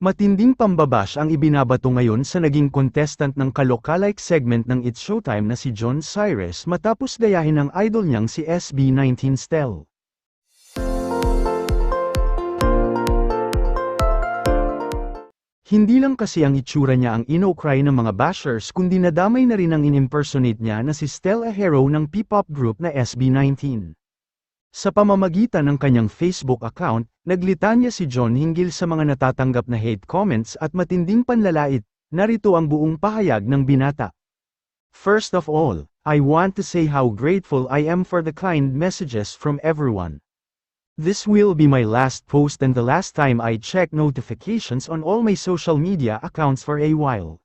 Matinding pambabash ang ibinabato ngayon sa naging contestant ng kalokalike segment ng It's Showtime na si John Cyrus matapos gayahin ng idol niyang si SB19 Stel. Hindi lang kasi ang itsura niya ang inokray ng mga bashers kundi nadamay na rin ang in-impersonate niya na si Stel Ahero ng P-pop group na SB19. Sa pamamagitan ng kanyang Facebook account, naglitanya si John hinggil sa mga natatanggap na hate comments at matinding panlalait. Narito ang buong pahayag ng binata. First of all, I want to say how grateful I am for the kind messages from everyone. This will be my last post and the last time I check notifications on all my social media accounts for a while.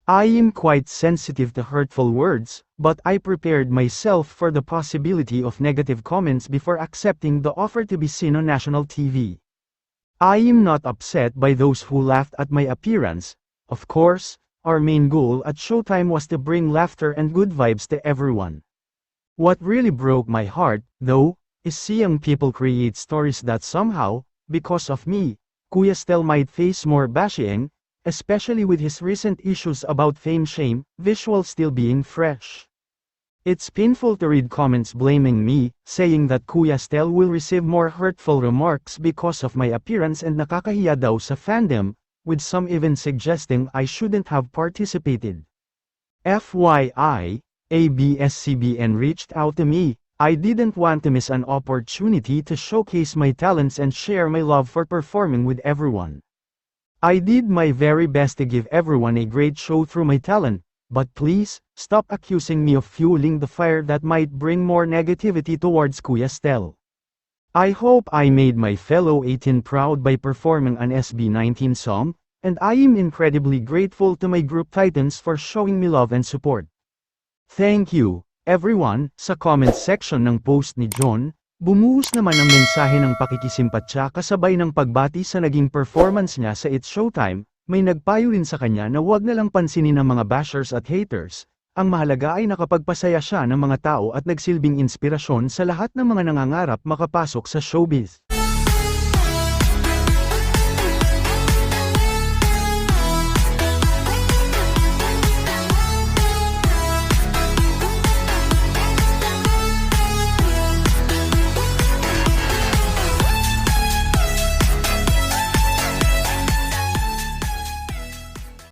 I am quite sensitive to hurtful words, but I prepared myself for the possibility of negative comments before accepting the offer to be seen on national TV. I am not upset by those who laughed at my appearance. Of course, our main goal at Showtime was to bring laughter and good vibes to everyone. What really broke my heart, though, is seeing people create stories that somehow, because of me, Kuya Stel might face more bashing, especially with his recent issues about fame shame, visuals still being fresh. It's painful to read comments blaming me, saying that Kuya Stel will receive more hurtful remarks because of my appearance and nakakahiya daw sa fandom, with some even suggesting I shouldn't have participated. FYI, ABS-CBN reached out to me. I didn't want to miss an opportunity to showcase my talents and share my love for performing with everyone. I did my very best to give everyone a great show through my talent, but please, stop accusing me of fueling the fire that might bring more negativity towards Kuya Stel. I hope I made my fellow 18 proud by performing an SB19 song, and I am incredibly grateful to my group Titans for showing me love and support. Thank you, everyone. Sa comment section ng post ni John, bumuhos naman ang mensahe ng pakikisimpatya kasabay ng pagbati sa naging performance niya sa It's Showtime. May nagpayo rin sa kanya na huwag na lang pansinin ng mga bashers at haters. Ang mahalaga ay nakapagpasaya siya ng mga tao at nagsilbing inspirasyon sa lahat ng mga nangangarap makapasok sa showbiz.